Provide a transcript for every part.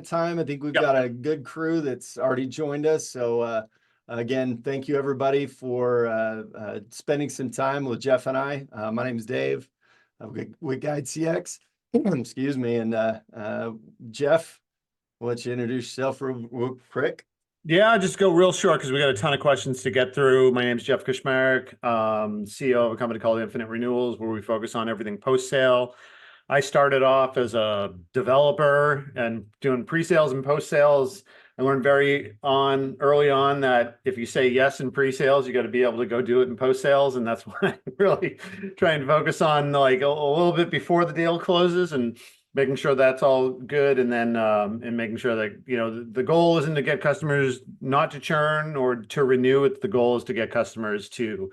time. I think we've Yep. got a good crew that's already joined us. So again, thank you everybody for spending some time with Jeff and I. My name is Dave with Guide CX. Excuse me. And Jeff, why don't you introduce yourself real quick? Yeah, just go real short because we got a ton of questions to get through. My name is Jeff Kushmerek, CEO of a company called Infinite Renewals, where we focus on everything post-sale. I started off as a developer and doing pre-sales and post-sales. I learned early on that if you say yes in pre-sales, you got to be able to go do it in post-sales. And that's what I really trying to focus on, like a little bit before the deal closes and making sure that's all good. And then and making sure that, the goal isn't to get customers not to churn or to renew. It's the goal is to get customers to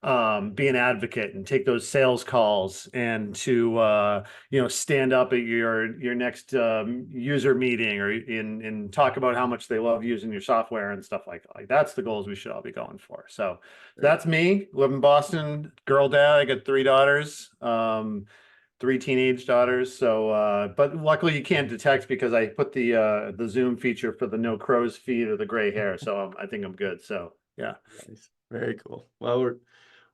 be an advocate and take those sales calls and to stand up at your next user meeting or and talk about how much they love using your software and stuff like that. Like that's the goals we should all be going for. So that's me. Live in Boston, girl dad. I got 3 daughters, 3 teenage daughters. So but luckily you can't detect because I put the Zoom feature for the no crow's feet or the gray hair. So I think I'm good. So yeah. Nice. Very cool. Well,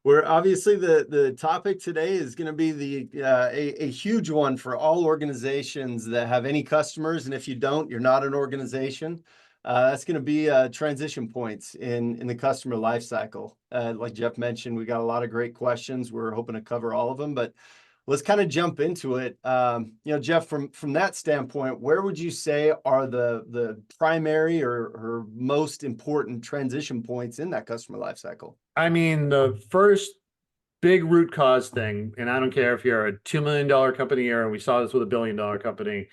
we're obviously the topic today is going to be a huge one for all organizations that have any customers, and if you don't, you're not an organization. That's going to be transition points in the customer lifecycle. Like Jeff mentioned, we got a lot of great questions. We're hoping to cover all of them, but let's kind of jump into it. Jeff, from that standpoint, where would you say are the primary or most important transition points in that customer lifecycle? I mean, the first big root cause thing, and I don't care if you're a $2 million company or we saw this with a $1 billion company.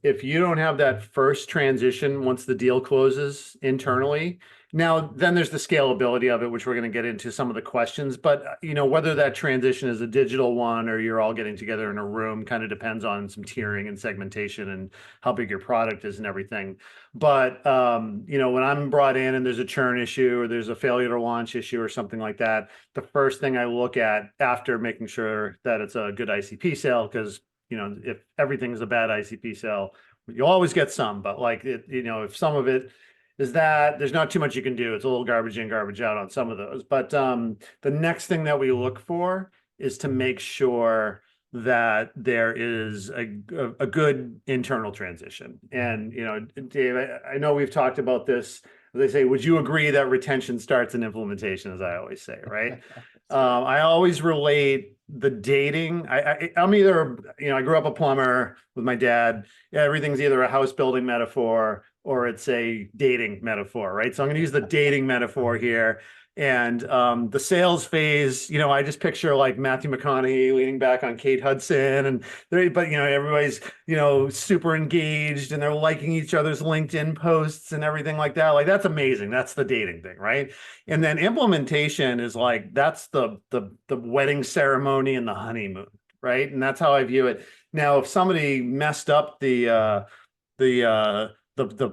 If you don't have that first transition once the deal closes internally, now then there's the scalability of it, which we're going to get into some of the questions. But whether that transition is a digital one or you're all getting together in a room kind of depends on some tiering and segmentation and how big your product is and everything. But when I'm brought in and there's a churn issue or there's a failure to launch issue or something like that, the first thing I look at after making sure that it's a good ICP sale, because if everything's a bad ICP sale, you'll always get some, but like if some of it is that there's not too much you can do. It's a little garbage in, garbage out on some of those. But the next thing that we look for is to make sure that there is a good internal transition. And, Dave, I know we've talked about this. They say, would you agree that retention starts in implementation, as I always say, right? I always relate the dating. I'm either, I grew up a plumber with my dad. Everything's either a house building metaphor or it's a dating metaphor, right? So I'm going to use the dating metaphor here. And the sales phase, I just picture like Matthew McConaughey leaning back on Kate Hudson, and everybody's super engaged and they're liking each other's LinkedIn posts and everything like that. Like that's amazing. That's the dating thing, right? And then implementation is like that's the wedding ceremony and the honeymoon, right? And that's how I view it. Now, if somebody messed up the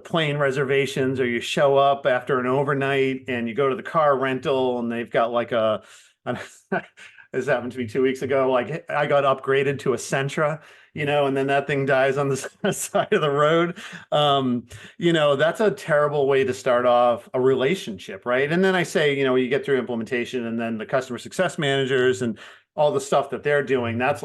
plane reservations, or you show up after an overnight and you go to the car rental and they've got like this happened to me 2 weeks ago. Like I got upgraded to a Sentra, and then that thing dies on the side of the road. That's a terrible way to start off a relationship, right? And then I say, you get through implementation and then the customer success managers and all the stuff that they're doing, that's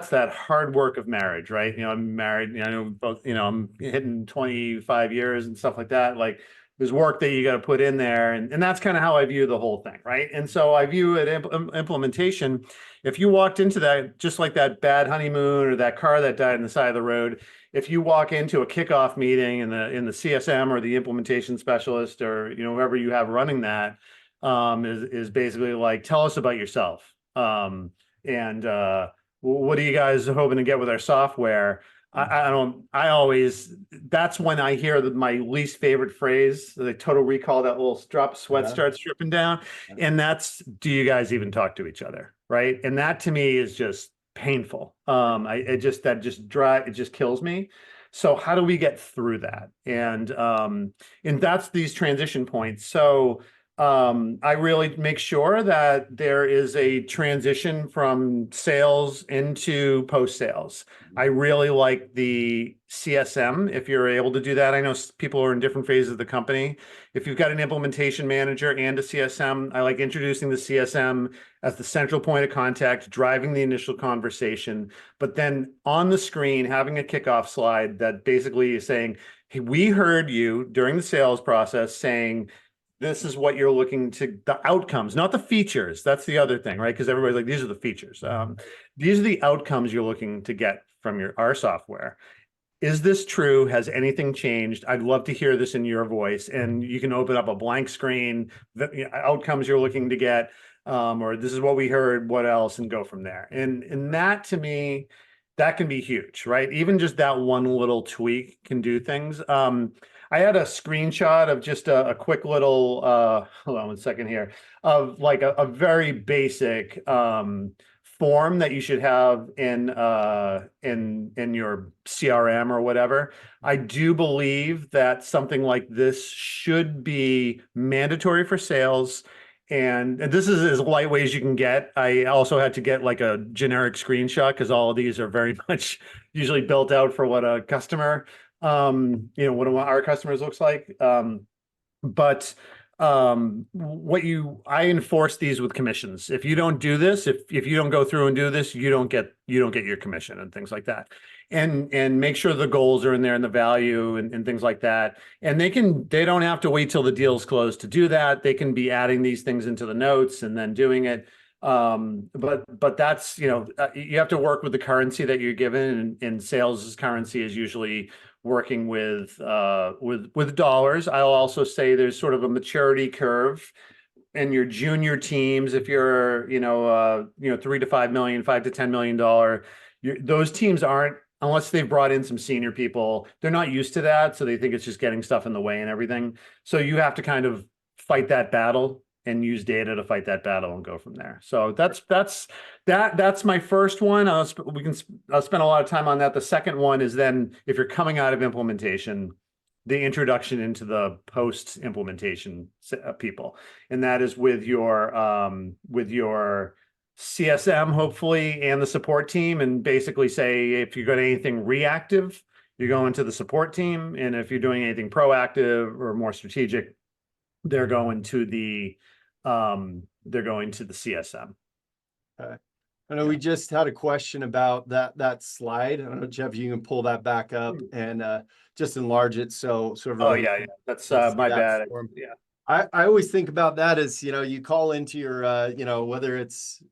that hard work of marriage, right? I'm married, I know both, I'm hitting 25 years and stuff like that. Like there's work that you got to put in there. And that's kind of how I view the whole thing, right? And so I view it implementation. If you walked into that, just like that bad honeymoon or that car that died on the side of the road, if you walk into a kickoff meeting in the CSM or the implementation specialist or, whoever you have running that is basically like, tell us about yourself. What are you guys hoping to get with our software? That's when I hear my least favorite phrase, the Total Recall, that little drop of sweat starts dripping down. And that's, do you guys even talk to each other? Right. And that to me is just painful. It just kills me. So how do we get through that? And that's these transition points. So I really make sure that there is a transition from sales into post sales. I really like the CSM if you're able to do that. I know people are in different phases of the company. If you've got an implementation manager and a CSM, I like introducing the CSM as the central point of contact, driving the initial conversation, but then on the screen, having a kickoff slide that basically is saying, hey, we heard you during the sales process saying, this is what you're looking to, the outcomes, not the features. That's the other thing, right? Because everybody's like, these are the features. These are the outcomes you're looking to get from our software. Is this true? Has anything changed? I'd love to hear this in your voice. And you can open up a blank screen, the outcomes you're looking to get, or this is what we heard, what else, and go from there. And that to me, that can be huge, right? Even just that one little tweak can do things. I had a screenshot of just a quick little, hold on one second here, of like a very basic form that you should have in your CRM or whatever. I do believe that something like this should be mandatory for sales. And this is as lightweight as you can get. I also had to get like a generic screenshot because all of these are very much usually built out for what a customer what our customers looks like. But I enforce these with commissions. If you don't do this, if you don't go through and do this, you don't get your commission and things like that. And make sure the goals are in there and the value and things like that. And they don't have to wait till the deal's closed to do that. They can be adding these things into the notes and then doing it. But that's, you have to work with the currency that you're given, and sales currency is usually working with dollars. I'll also say there's sort of a maturity curve in your junior teams. If you're, $3 to $5 million, $5 to $10 million, those teams aren't, unless they've brought in some senior people, they're not used to that. So they think it's just getting stuff in the way and everything. So you have to kind of fight that battle and use data to fight that battle and go from there. So that's my first one. I'll spend a lot of time on that. The second one is then if you're coming out of implementation, the introduction into the post implementation people, and that is with your CSM hopefully and the support team, and basically say if you've got anything reactive, you go into the support team, and if you're doing anything proactive or more strategic, they're going to the CSM. Okay. I know we just had a question about that slide. I don't know, Jeff, you can pull that back up and just enlarge it so sort of. Oh yeah, that's my bad. Form. Yeah. I always think about that as, you call into your, whether it's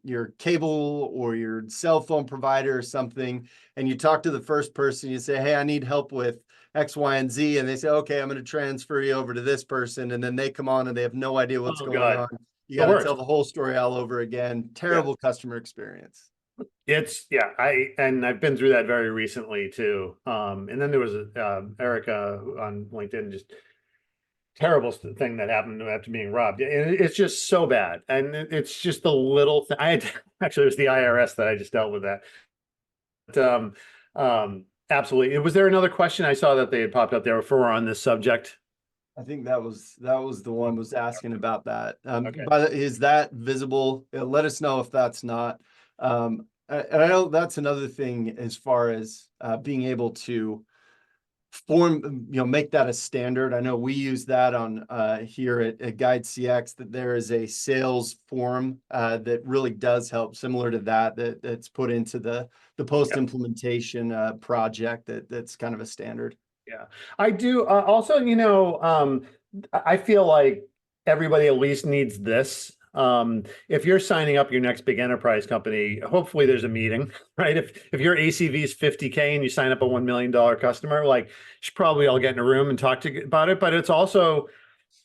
your cable or your cell phone provider or something, and you talk to the first person, you say, hey, I need help with X, Y, and Z. And they say, okay, I'm going to transfer you over to this person. And then they come on and they have no idea what's going on. You got to tell the whole story all over again. Terrible customer experience. I've been through that very recently too. And then there was Erica on LinkedIn, just terrible thing that happened after being robbed. And it's just so bad. And it's just the little thing. Actually, it was the IRS that I just dealt with that. But, absolutely. Was there another question I saw that they had popped up there before we're on this subject? I think that was the one was asking about that. Okay. But is that visible? Let us know if that's not. And I know that's another thing as far as being able to make that a standard. I know we use that on here at Guide CX, that there is a sales form that really does help, similar to that's put into the post implementation project that's kind of a standard. Yeah, I do. Also, I feel like everybody at least needs this. If you're signing up your next big enterprise company, hopefully there's a meeting, right? If your ACV is 50K and you sign up a $1 million customer, like you should probably all get in a room and talk about it. But it's also,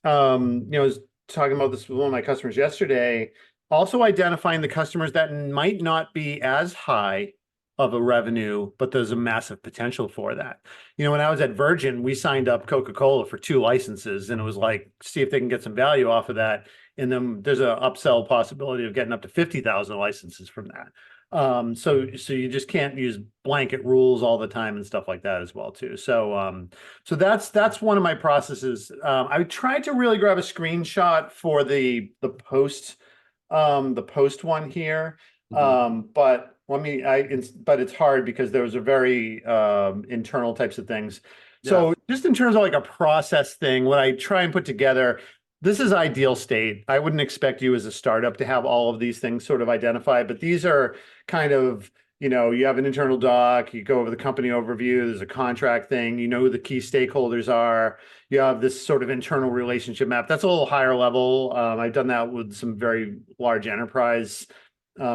I was talking about this with one of my customers yesterday, also identifying the customers that might not be as high of a revenue, but there's a massive potential for that. When I was at Virgin, we signed up Coca-Cola for 2 licenses, and it was like, see if they can get some value off of that. And then there's a upsell possibility of getting up to 50,000 licenses from that. So you just can't use blanket rules all the time and stuff like that as well too. So that's one of my processes. I tried to really grab a screenshot for the post one here. But but it's hard because there was a very internal types of things. So just in terms of like a process thing, what I try and put together, this is ideal state. I wouldn't expect you as a startup to have all of these things sort of identified, but these are kind of, you have an internal doc, you go over the company overview, there's a contract thing, you know who the key stakeholders are, you have this sort of internal relationship map. That's a little higher level. I've done that with some very large enterprise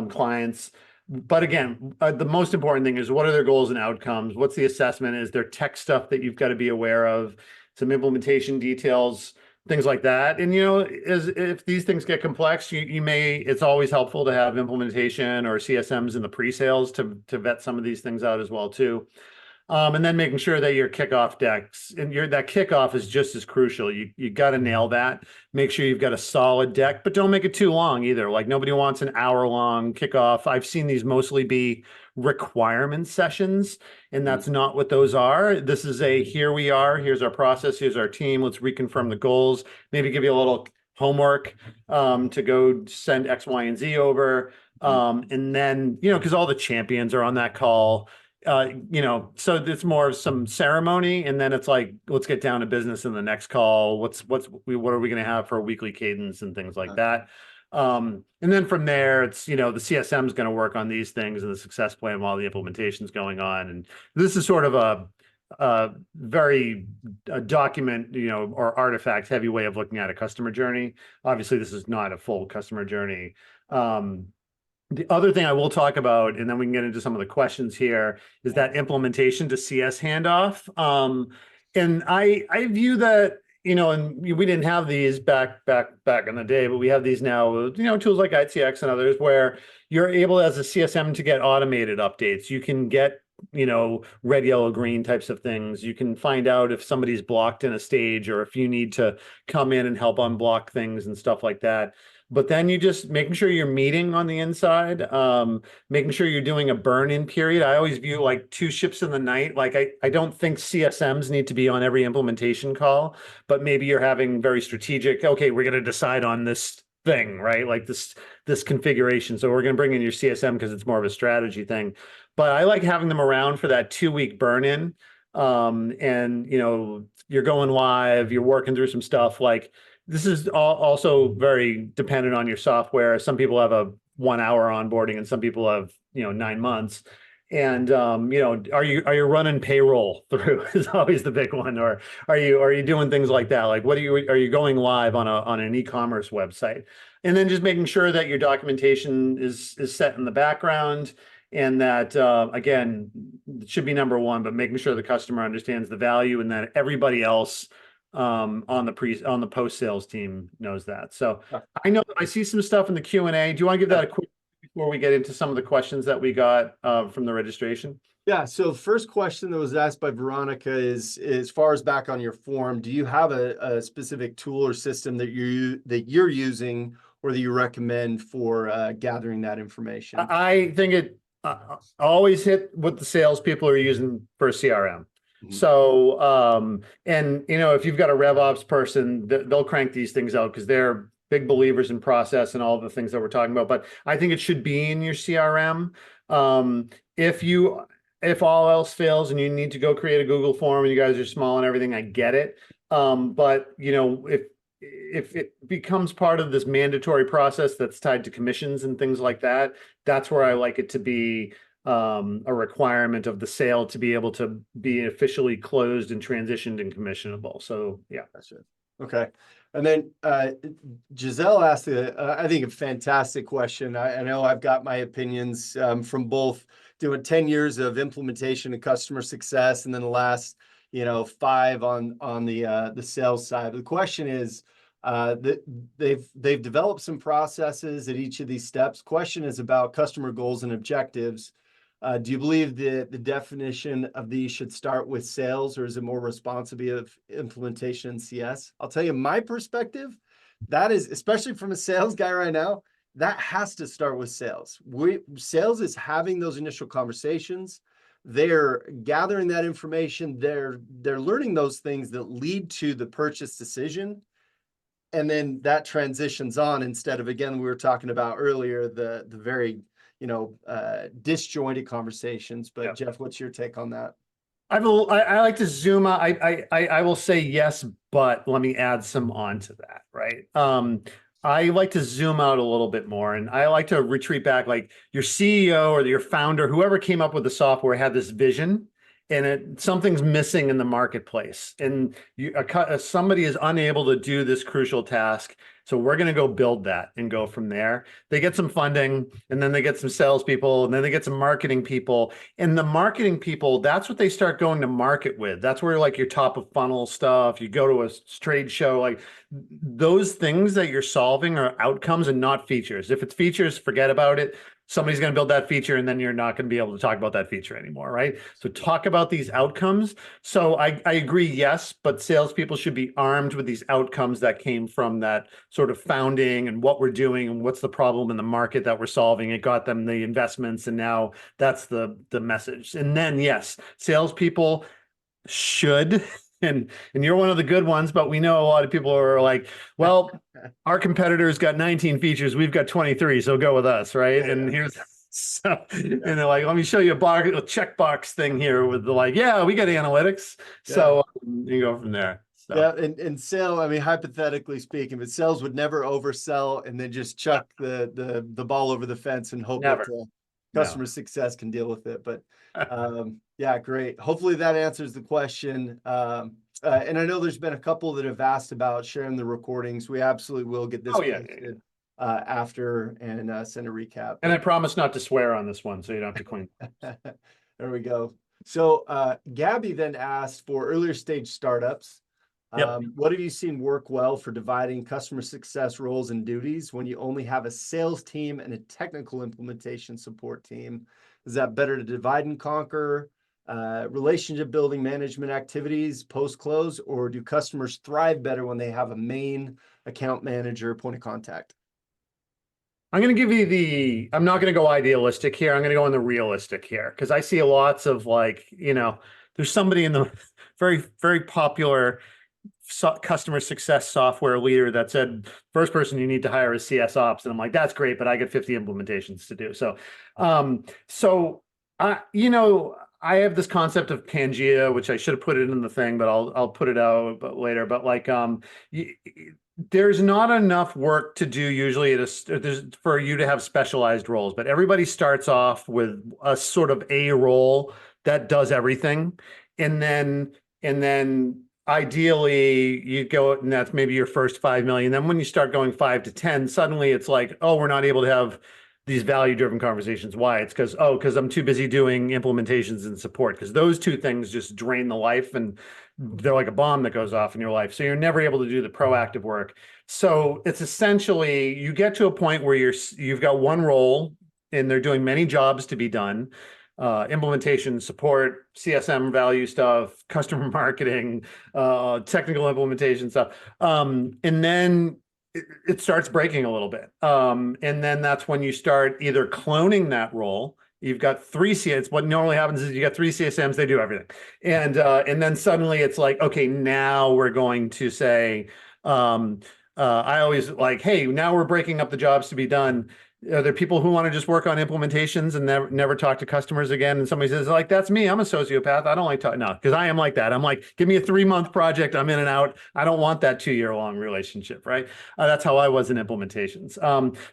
clients. But again, the most important thing is what are their goals and outcomes? What's the assessment? Is there tech stuff that you've got to be aware of? Some implementation details, things like that. And if these things get complex, it's always helpful to have implementation or CSMs in the pre-sales to vet some of these things out as well too. And then making sure that your kickoff decks and that kickoff is just as crucial. You got to nail that. Make sure you've got a solid deck, but don't make it too long either. Like nobody wants an hour-long kickoff. I've seen these mostly be requirement sessions, and that's not what those are. This is here we are. Here's our process. Here's our team. Let's reconfirm the goals. Maybe give you a little homework to go send X, Y, and Z over. And then, because all the champions are on that call. So it's more of some ceremony, and then it's like, let's get down to business in the next call. What are we going to have for a weekly cadence and things like that. And then from there, it's, the CSM is going to work on these things and the success plan while the implementation is going on. And this is sort of a very document, or artifact heavy way of looking at a customer journey. Obviously, this is not a full customer journey. The other thing I will talk about, and then we can get into some of the questions here, is that implementation to CS handoff. And I view that, and we didn't have these back in the day, but we have these now, tools like ITX and others where you're able as a CSM to get automated updates. You can get, red, yellow, green types of things. You can find out if somebody's blocked in a stage or if you need to come in and help unblock things and stuff like that. But then you just making sure you're meeting on the inside, making sure you're doing a burn-in period. I always view like 2 ships in the night. Like I don't think CSMs need to be on every implementation call, but maybe you're having very strategic, okay, we're going to decide on this thing, right? Like this configuration. So we're going to bring in your CSM because it's more of a strategy thing. But I like having them around for that 2-week burn-in. And you're going live, you're working through some stuff like. This is also very dependent on your software. Some people have a 1-hour onboarding and some people have, 9 months. And, are you running payroll through is always the big one. Or are you doing things like that? Like are you going live on an e-commerce website? And then just making sure that your documentation is set in the background. And that, again, it should be number one, but making sure the customer understands the value and that everybody else on the post sales team knows that. So I know I see some stuff in the Q&A. Do you want to give that a quick before we get into some of the questions that we got from the registration? Yeah. So first question that was asked by Veronica is, as far as back on your form, do you have a specific tool or system that you're using or that you recommend for gathering that information? I think it always hit what the salespeople are using for CRM. So, and if you've got a RevOps person, they'll crank these things out because they're big believers in process and all the things that we're talking about. But I think it should be in your CRM. If all else fails and you need to go create a Google form and you guys are small and everything, I get it. But if it becomes part of this mandatory process that's tied to commissions and things like that, that's where I like it to be. A requirement of the sale to be able to be officially closed and transitioned and commissionable. So yeah, that's it. Okay. And then Giselle asked, I think, a fantastic question. I know I've got my opinions from both doing 10 years of implementation and customer success, and then the last 5 on the sales side. The question is, they've developed some processes at each of these steps. Question is about customer goals and objectives. Do you believe the definition of these should start with sales, or is it more responsibility of implementation in CS? I'll tell you my perspective. that is, especially from a sales guy right now, that has to start with sales. Sales is having those initial conversations. They're gathering that information. They're learning those things that lead to the purchase decision. And then that transitions on instead of, again, we were talking about earlier, the very, disjointed conversations. But Yep. Jeff, what's your take on that? I like to zoom out. I will say yes, but let me add some onto that, right? I like to zoom out a little bit more, and I like to retreat back. Like your CEO or your founder, whoever came up with the software, had this vision, and something's missing in the marketplace, and somebody is unable to do this crucial task. So we're going to go build that and go from there. They get some funding, and then they get some salespeople, and then they get some marketing people. And the marketing people, that's what they start going to market with. That's where like your top of funnel stuff, you go to a trade show, like those things that you're solving are outcomes and not features. If it's features, forget about it. Somebody's going to build that feature and then you're not going to be able to talk about that feature anymore, right? So talk about these outcomes. So I agree, yes, but salespeople should be armed with these outcomes that came from that sort of founding and what we're doing and what's the problem in the market that we're solving. It got them the investments, and now that's the message. And then yes, salespeople should, and you're one of the good ones, but we know a lot of people are like, well, our competitors got 19 features, we've got 23, so go with us, right? Yeah. And here's and they're like, let me show you a checkbox thing here with the like, yeah, we got analytics. So you go from there. So. Yeah, and sale, I mean, hypothetically speaking, but sales would never oversell and then just chuck the ball over the fence and hope Never. that customer success can deal with it. But yeah, great. Hopefully that answers the question. And I know there's been a couple that have asked about sharing the recordings. We absolutely will get this posted after and send a recap. And I promise not to swear on this one, so you don't have to clean. There we go. So Gabby then asked for earlier stage startups. Yep. What have you seen work well for dividing customer success roles and duties when you only have a sales team and a technical implementation support team? Is that better to divide and conquer? Relationship building management activities post-close, or do customers thrive better when they have a main account manager point of contact? I'm going to give you I'm not going to go idealistic here. I'm going to go on the realistic here, because I see lots of like, there's somebody in the very, very popular customer success software leader that said, first person you need to hire is CS ops. And I'm like, that's great, but I get 50 implementations to do. So, I have this concept of Pangea, which I should have put it in the thing, but I'll put it out later. But like, there's not enough work to do usually for you to have specialized roles, but everybody starts off with a sort of a role that does everything. And then ideally you go, and that's maybe your first 5 million. Then when you start going 5 to 10, suddenly it's like, oh, we're not able to have these value-driven conversations. Why? It's because I'm too busy doing implementations and support, because those two things just drain the life, and they're like a bomb that goes off in your life. So you're never able to do the proactive work. So it's essentially, you get to a point where you've got one role and they're doing many jobs to be done. Implementation, support, CSM value stuff, customer marketing, technical implementation stuff. And then it starts breaking a little bit. And then that's when you start either cloning that role. You've got 3 CSMs. What normally happens is you got 3 CSMs, they do everything. And then suddenly it's like, okay, now we're going to say, I always like, hey, now we're breaking up the jobs to be done. Are there people who want to just work on implementations and never talk to customers again? And somebody says, like, that's me. I'm a sociopath. I don't like talking. No, because I am like that. I'm like, give me a 3-month project. I'm in and out. I don't want that 2-year-long relationship, right? That's how I was in implementations.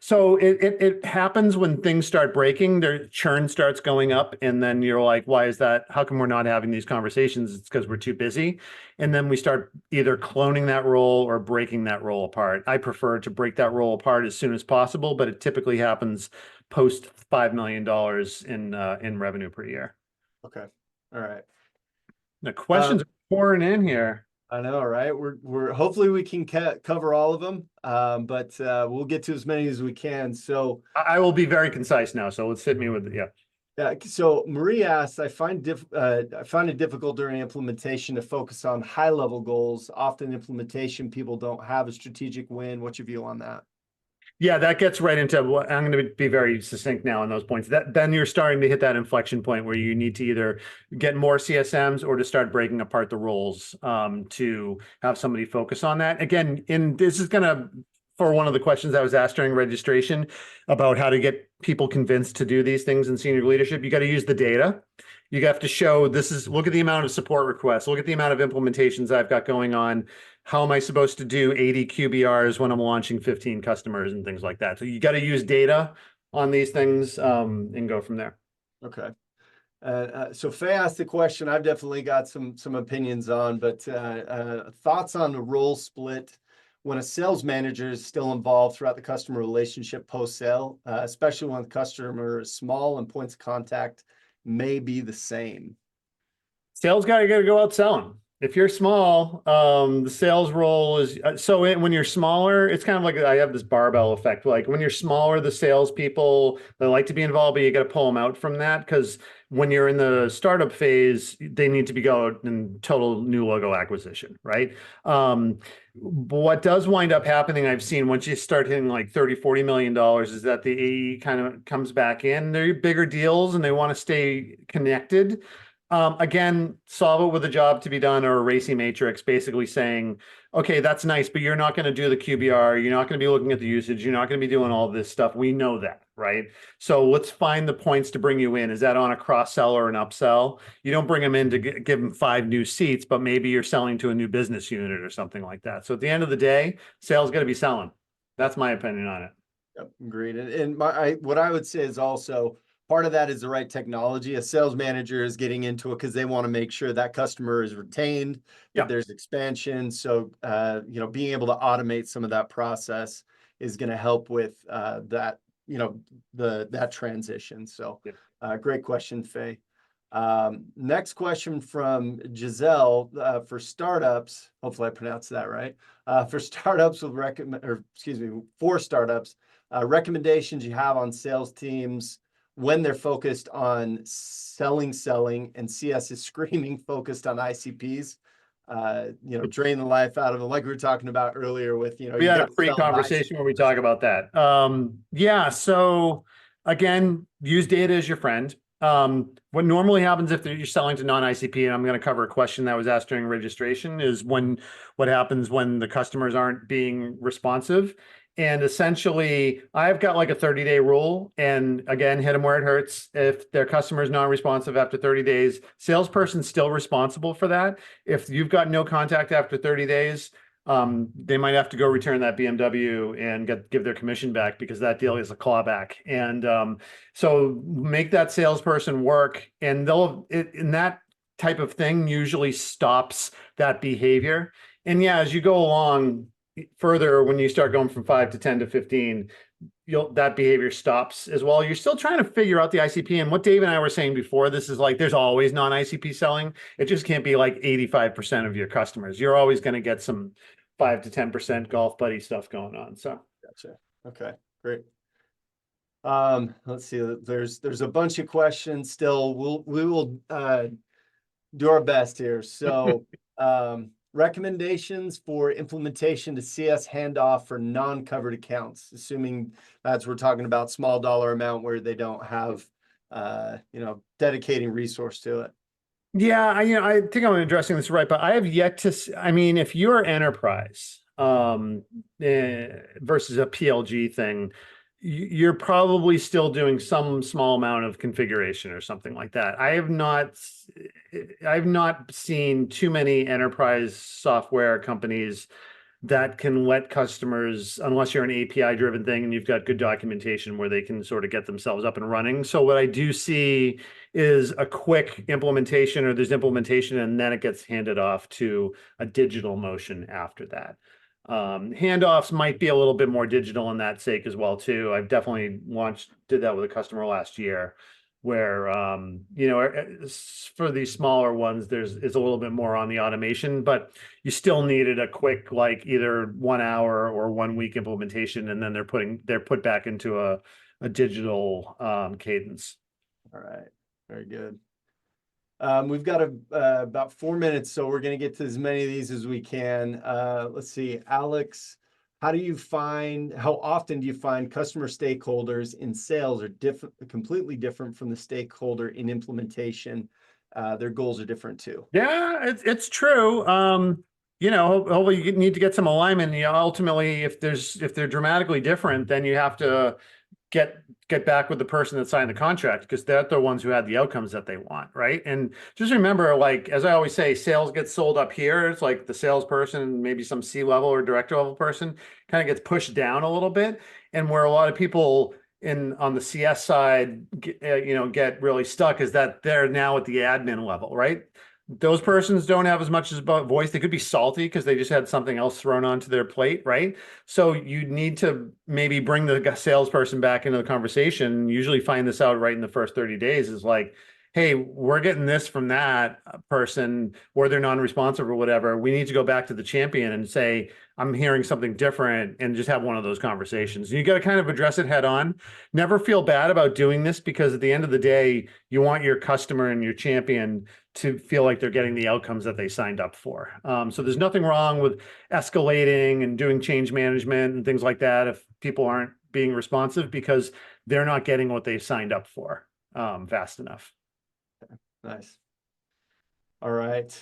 So it happens when things start breaking, their churn starts going up. And then you're like, why is that? How come we're not having these conversations? It's because we're too busy. And then we start either cloning that role or breaking that role apart. I prefer to break that role apart as soon as possible, but it typically happens post $5 million in revenue per year. Okay. All right. The questions are pouring in here. I know, right? We're hopefully we can cover all of them, but we'll get to as many as we can. So I will be very concise now. So let's hit me with So Marie asks, I find it difficult during implementation to focus on high level goals. Often implementation, people don't have a strategic win. What's your view on that? Yeah, that gets right into what I'm going to be very succinct now on those points. That then you're starting to hit that inflection point where you need to either get more CSMs or to start breaking apart the roles to have somebody focus on that. Again, this is going to, for one of the questions I was asked during registration about how to get people convinced to do these things in senior leadership, you got to use the data. You have to show look at the amount of support requests, look at the amount of implementations I've got going on. How am I supposed to do 80 QBRs when I'm launching 15 customers and things like that? So you got to use data on these things and go from there. Okay. So Faye asked the question I've definitely got some opinions on, but thoughts on the role split when a sales manager is still involved throughout the customer relationship post-sale, especially when the customer is small and points of contact may be the same. Sales guy, you got to go out selling. If you're small, the sales role is when you're smaller, it's kind of like I have this barbell effect. Like when you're smaller, the salespeople, they like to be involved, but you got to pull them out from that because when you're in the startup phase, they need to be going in total new logo acquisition, right? But what does wind up happening, I've seen once you start hitting like $30-40 million is that the AE kind of comes back in. They're bigger deals and they want to stay connected. Again, solve it with a job to be done or a racy matrix, basically saying, okay, that's nice, but you're not going to do the QBR. You're not going to be looking at the usage. You're not going to be doing all this stuff. We know that, right? So let's find the points to bring you in. Is that on a cross sell or an upsell? You don't bring them in to give them 5 new seats, but maybe you're selling to a new business unit or something like that. So at the end of the day, sales got to be selling. That's my opinion on it. Yep, agreed. And what I would say is also part of that is the right technology. A sales manager is getting into it because they want to make sure that customer is retained, that there's expansion. So, being able to automate some of that process is going to help with that, that transition. So, great question, Faye. Next question from Giselle for startups. Hopefully I pronounced that right. For startups for startups, recommendations you have on sales teams when they're focused on selling, and CS is screaming focused on ICPs, drain the life out of them, like we were talking about earlier with, we had a pre-conversation where we talk about that. So again, use data as your friend. What normally happens if you're selling to non-ICP, and I'm going to cover a question that was asked during registration, is what happens when the customers aren't being responsive. And essentially, I've got like a 30-day rule. And again, hit them where it hurts. If their customer is non-responsive after 30 days, salesperson's still responsible for that. If you've got no contact after 30 days, they might have to go return that BMW and give their commission back because that deal is a clawback. And so make that salesperson work, and in that type of thing usually stops that behavior. And yeah, as you go along further, when you start going from 5 to 10 to 15, that behavior stops as well. You're still trying to figure out the ICP. And what Dave and I were saying before, this is like, there's always non-ICP selling. It just can't be like 85% of your customers. You're always going to get some 5 to 10% golf buddy stuff going on. So gotcha. Okay, great. Let's see. There's a bunch of questions still. We will do our best here. So recommendations for implementation to CS handoff for non-covered accounts, assuming that's we're talking about small dollar amount where they don't have dedicating resource to it. Yeah, I think I'm addressing this right, but I have yet to. If you're enterprise versus a PLG thing, you're probably still doing some small amount of configuration or something like that. I've not seen too many enterprise software companies that can let customers, unless you're an API driven thing and you've got good documentation where they can sort of get themselves up and running. So what I do see is a quick implementation, or there's implementation and then it gets handed off to a digital motion after that. Handoffs might be a little bit more digital in that sake as well too. I've definitely did that with a customer last year where, for these smaller ones, it's a little bit more on the automation, but you still needed a quick, like either 1 hour or 1 week implementation. And then they're put back into a digital cadence. All right, very good. We've got about 4 minutes, so we're going to get to as many of these as we can. Let's see, Alex, how often do you find customer stakeholders in sales are completely different from the stakeholder in implementation? Their goals are different too. Yeah, it's true. Hopefully you need to get some alignment. Ultimately, if they're dramatically different, then you have to get back with the person that signed the contract, because they're the ones who had the outcomes that they want, right? And just remember, like, as I always say, sales gets sold up here. It's like the salesperson, maybe some C-level or director level person kind of gets pushed down a little bit. And where a lot of people on the CS side, get really stuck is that they're now at the admin level, right? Those persons don't have as much as about voice. They could be salty because they just had something else thrown onto their plate, right? So you need to maybe bring the salesperson back into the conversation. Usually find this out right in the first 30 days is like, hey, we're getting this from that person, or they're non-responsive or whatever. We need to go back to the champion and say, I'm hearing something different, and just have one of those conversations. You got to kind of address it head on. Never feel bad about doing this, because at the end of the day, you want your customer and your champion to feel like they're getting the outcomes that they signed up for. So there's nothing wrong with escalating and doing change management and things like that if people aren't being responsive, because they're not getting what they signed up for fast enough. Nice. All right.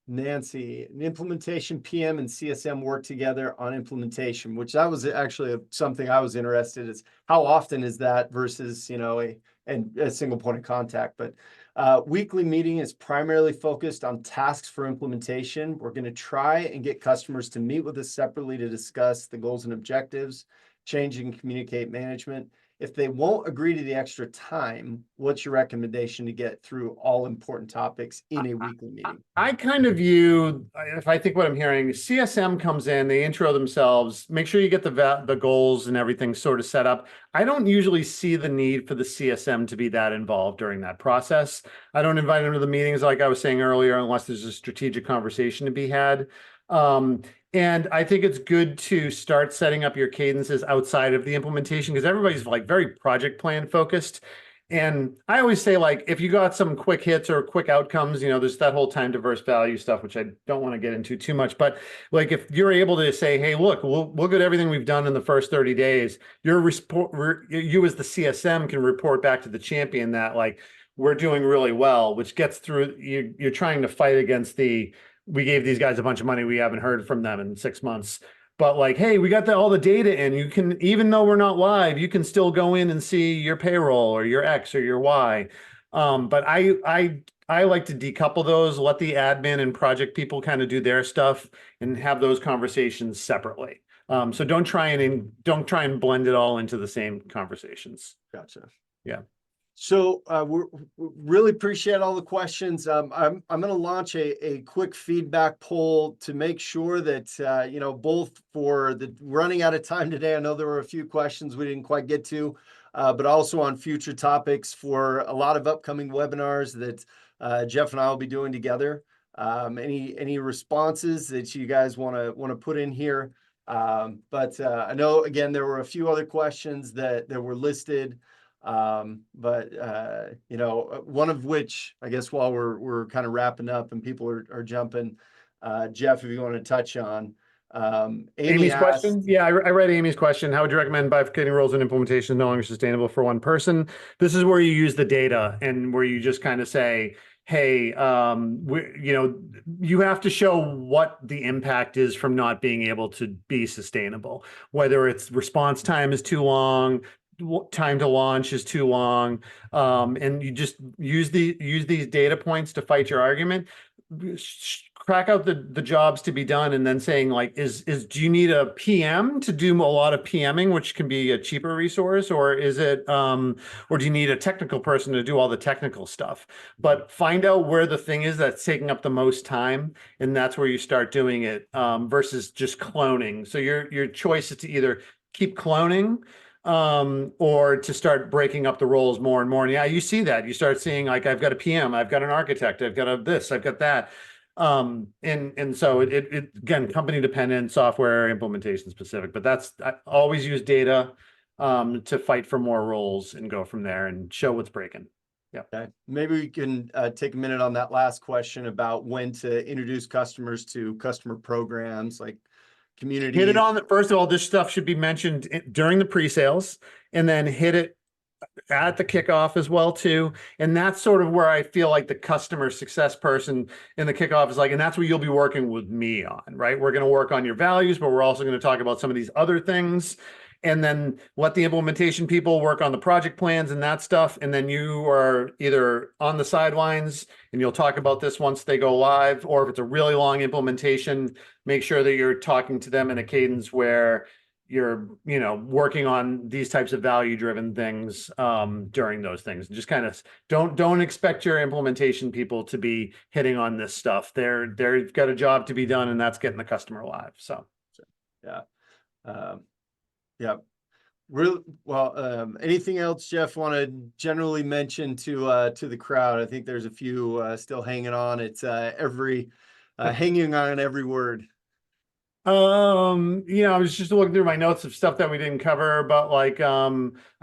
Nancy, an implementation PM and CSM work together on implementation, which that was actually something I was interested in, is how often is that versus, a single point of contact. But weekly meeting is primarily focused on tasks for implementation. We're going to try and get customers to meet with us separately to discuss the goals and objectives, change and communicate management. If they won't agree to the extra time, what's your recommendation to get through all important topics in a weekly meeting? I kind of view, if I think what I'm hearing, CSM comes in, they intro themselves, make sure you get the goals and everything sort of set up. I don't usually see the need for the CSM to be that involved during that process. I don't invite them to the meetings, like I was saying earlier, unless there's a strategic conversation to be had. And I think it's good to start setting up your cadences outside of the implementation, because everybody's like very project plan focused. And I always say, like, if you got some quick hits or quick outcomes, there's that whole time diverse value stuff, which I don't want to get into too much. But like, if you're able to say, hey, look, we'll look at everything we've done in the first 30 days, you as the CSM can report back to the champion that, like, we're doing really well, which gets through, you're trying to fight against we gave these guys a bunch of money, we haven't heard from them in 6 months. But like, hey, we got all the data in. You can, even though we're not live, you can still go in and see your payroll or your X or your Y. But I like to decouple those, let the admin and project people kind of do their stuff and have those conversations separately. So don't try and blend it all into the same conversations. Gotcha. Yeah. So we really appreciate all the questions. I'm going to launch a quick feedback poll to make sure that, both for the running out of time today, I know there were a few questions we didn't quite get to, but also on future topics for a lot of upcoming webinars that Jeff and I will be doing together. Any responses that you guys want to put in here? But I know, again, there were a few other questions that were listed. But one of which, I guess, while we're kind of wrapping up and people are jumping, Jeff, if you want to touch on, Amy's asked, question. Yeah, I read Amy's question. How would you recommend bifurcating roles and implementation no longer sustainable for one person? This is where you use the data and where you just kind of say, hey, you have to show what the impact is from not being able to be sustainable, whether it's response time is too long, time to launch is too long, and you just use these data points to fight your argument. Crack out the jobs to be done, and then saying, like, do you need a PM to do a lot of PMing, which can be a cheaper resource, or is it or do you need a technical person to do all the technical stuff? But find out where the thing is that's taking up the most time, and that's where you start doing it, versus just cloning. So your choice is to either keep cloning, or to start breaking up the roles more and more. And yeah, you see that. You start seeing, like, I've got a PM, I've got an architect, I've got this, I've got that. And so it again, company dependent, software implementation specific, but I always use data. to fight for more roles and go from there and show what's breaking. Okay, maybe we can take a minute on that last question about when to introduce customers to customer programs like community. Hit it on first of all, this stuff should be mentioned during the pre-sales, and then hit it at the kickoff as well too. And that's sort of where I feel like the customer success person in the kickoff is like, and that's what you'll be working with me on, right? We're going to work on your values, but we're also going to talk about some of these other things, and then let the implementation people work on the project plans and that stuff. And then you are either on the sidelines and you'll talk about this once they go live, or if it's a really long implementation, make sure that you're talking to them in a cadence where you're, working on these types of value driven things during those things. Just kind of don't expect your implementation people to be hitting on this stuff. They've got a job to be done, and that's getting the customer live. So yeah. Yeah. Real well. Anything else, Jeff, want to generally mention to the crowd? I think there's a few still hanging on. It's hanging on every word. I was just looking through my notes of stuff that we didn't cover, but like, I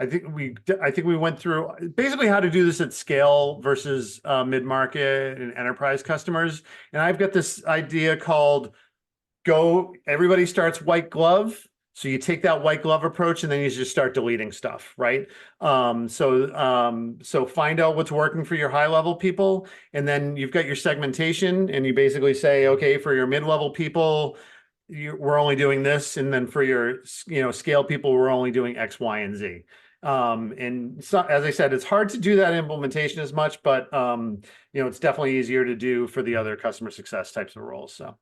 think we went through basically how to do this at scale versus mid-market and enterprise customers. And I've got this idea called everybody starts white glove. So you take that white glove approach, and then you just start deleting stuff, right? So find out what's working for your high level people, and then you've got your segmentation, and you basically say, okay, for your mid-level people, we're only doing this, and then for your scale people, we're only doing X, Y, and Z. And so, as I said, it's hard to do that implementation as much, but it's definitely easier to do for the other customer success types of roles. So.